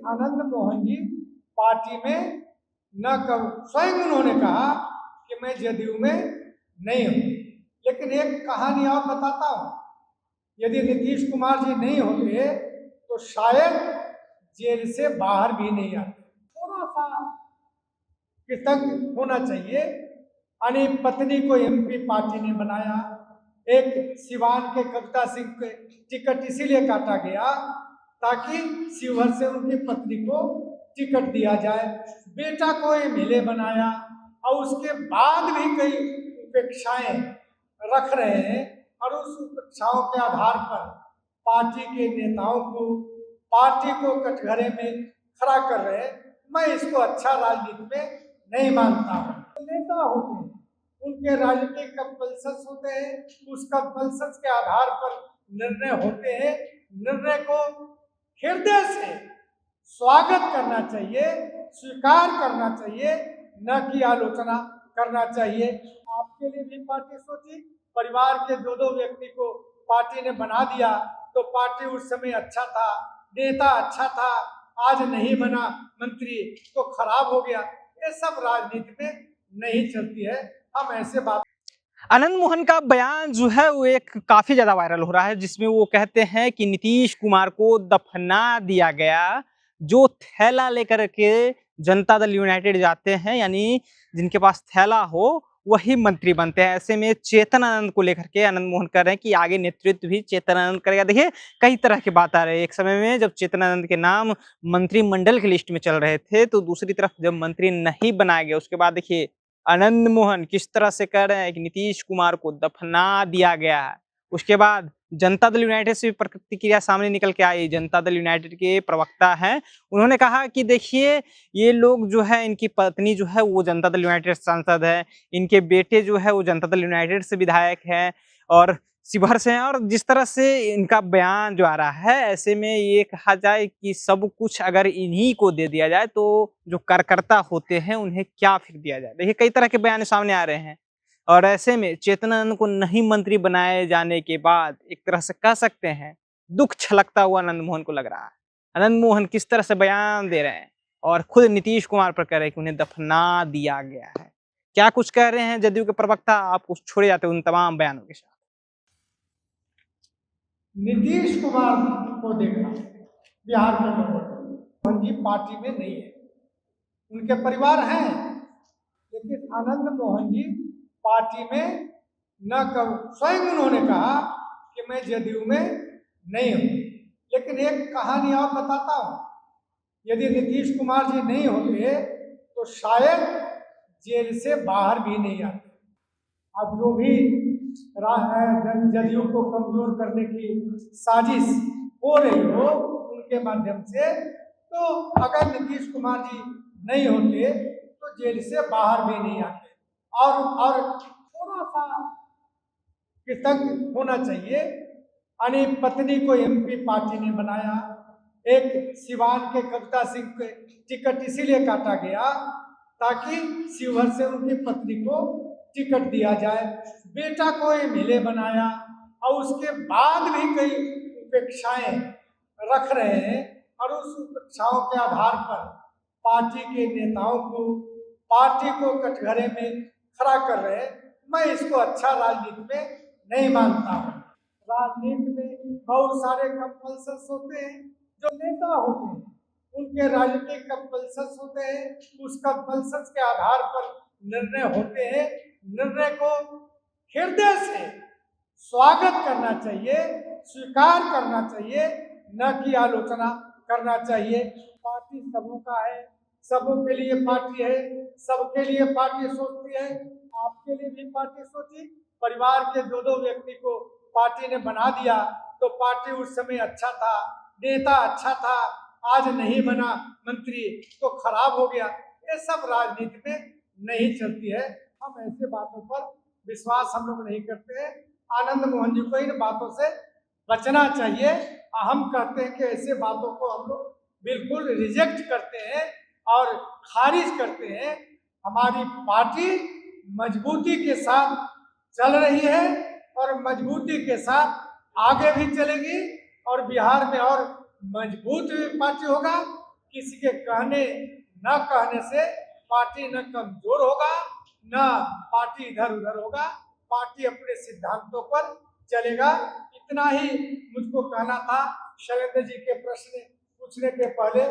Anand Mohan ji party में न कब स्वयं उन्होंने कहा कि मैं जदयू में नहीं हूं। लेकिन एक कहानी और बताता हूं, यदि नीतीश कुमार जी नहीं होते तो शायद जेल से बाहर भी नहीं आते। थोड़ा सा कृतज्ञ होना चाहिए। अनिल पत्नी को एमपी पार्टी ने बनाया, एक सिवान के कविता सिंह के टिकट इसीलिए काटा गया ताकि शिवहर से उनकी पत्नी को टिकट दिया जाए। बेटा को एमएलए बनाया और उसके बाद भी कई उपेक्षाएं रख रहे हैं और उस उपेक्षाओं के आधार पर पार्टी के नेताओं को, पार्टी को कटघरे में खड़ा कर रहे हैं। मैं इसको अच्छा राजनीति में नहीं मानता हूँ। नेता होते हैं, उनके राजनीतिक कंपल्सन्स होते हैं, उस कंपल्सन्स के आधार पर निर्णय होते हैं। निर्णय को हृदय से स्वागत करना चाहिए, स्वीकार करना चाहिए, न कि आलोचना करना चाहिए। आपके लिए भी पार्टी सोची, परिवार के दो दो व्यक्ति को पार्टी ने बना दिया तो पार्टी उस समय अच्छा था, नेता अच्छा था, आज नहीं बना मंत्री तो खराब हो गया। ये सब राजनीति में नहीं चलती है। हम ऐसे बात आनंद मोहन का बयान जो है वो एक काफी ज्यादा वायरल हो रहा है, जिसमें वो कहते हैं कि नीतीश कुमार को दफना दिया गया। जो थैला लेकर के जनता दल यूनाइटेड जाते हैं, यानी जिनके पास थैला हो वही मंत्री बनते हैं। ऐसे में चेतन आनंद को लेकर के आनंद मोहन कह रहे हैं कि आगे नेतृत्व भी चेतन आनंद करेगा। देखिए कई तरह की बात आ रही है। एक समय में जब चेतन आनंद के नाम मंत्रिमंडल की लिस्ट में चल रहे थे, तो दूसरी तरफ जब मंत्री नहीं बनाया गया उसके बाद देखिए आनंद मोहन किस तरह से कह रहे हैं कि नीतीश कुमार को दफना दिया गया है। उसके बाद जनता दल यूनाइटेड से भी प्रतिक्रिया सामने निकल के आई। जनता दल यूनाइटेड के प्रवक्ता हैं, उन्होंने कहा कि देखिए ये लोग जो है, इनकी पत्नी जो है वो जनता दल यूनाइटेड सांसद है, इनके बेटे जो है वो जनता दल यूनाइटेड से विधायक है और शिवहर से हैं। और जिस तरह से इनका बयान जो आ रहा है, ऐसे में ये कहा जाए कि सब कुछ अगर इन्हीं को दे दिया जाए तो जो कार्यकर्ता होते हैं उन्हें क्या फिर दिया जाए। देखिए कई तरह के बयान सामने आ रहे हैं और ऐसे में चेतनानंद को नहीं मंत्री बनाए जाने के बाद एक तरह से कह सकते हैं दुख छलकता हुआ आनंद मोहन को लग रहा है। आनंद मोहन किस तरह से बयान दे रहे हैं और खुद नीतीश कुमार पर कह रहे हैं कि उन्हें दफना दिया गया है। क्या कुछ कह रहे हैं जदयू के प्रवक्ता, आपको छोड़े जाते उन तमाम बयानों के साथ। नीतीश कुमार को देखा बिहार के लोगों ने, मोहन जी पार्टी में नहीं है, उनके परिवार हैं, लेकिन आनंद मोहन जी पार्टी में न कब स्वयं उन्होंने कहा कि मैं जदयू में नहीं हूं। लेकिन एक कहानी और बताता हूं, यदि नीतीश कुमार जी नहीं होते तो शायद जेल से बाहर भी नहीं आते। अब जो भी जदयू को कमजोर करने की साजिश हो रही हो उनके माध्यम से, तो अगर नीतीश कुमार जी नहीं होते तो जेल से बाहर भी नहीं आते। और थोड़ा सा कृतज्ञ होना चाहिए। अनिल पत्नी को एमपी पार्टी ने बनाया, एक सिवान के कविता सिंह के टिकट इसीलिए काटा गया ताकि शिवहर से उनकी पत्नी को टिकट दिया जाए। बेटा को एमएलए बनाया और उसके बाद भी कई उपेक्षाएं रख रहे हैं और उस उपेक्षाओं के आधार पर पार्टी के नेताओं को, पार्टी को कटघरे में खड़ा कर रहे हैं। मैं इसको अच्छा राजनीति में नहीं मानता हूँ। राजनीति में बहुत सारे कंपल्सन्स होते हैं। जो नेता होते हैं उनके राजनीतिक कंपल्सन्स होते हैं, उस कंपल्सन्स के आधार पर निर्णय होते हैं। निर्णय को हृदय से स्वागत करना चाहिए, स्वीकार करना चाहिए, न कि आलोचना करना चाहिए। पार्टी सबों का है, सबों के लिए पार्टी है, सबके लिए पार्टी सोचती है। आपके लिए भी पार्टी सोची, परिवार के दो दो व्यक्ति को पार्टी ने बना दिया तो पार्टी उस समय अच्छा था, नेता अच्छा था, आज नहीं बना मंत्री तो खराब हो गया। ये सब राजनीति में नहीं चलती है। हम ऐसे बातों पर विश्वास हम लोग नहीं करते हैं। आनंद मोहन जी को इन बातों से बचना चाहिए। हम कहते हैं कि ऐसे बातों को हम लोग बिल्कुल रिजेक्ट करते हैं और खारिज करते हैं। हमारी पार्टी मजबूती के साथ चल रही है और मजबूती के साथ आगे भी चलेगी और बिहार में और मजबूत पार्टी होगा। किसी के कहने न कहने से पार्टी न कमजोर होगा, न पार्टी इधर उधर होगा। पार्टी अपने सिद्धांतों पर चलेगा। इतना ही मुझको कहना था शैलेंद्र जी के प्रश्न पूछने के पहले।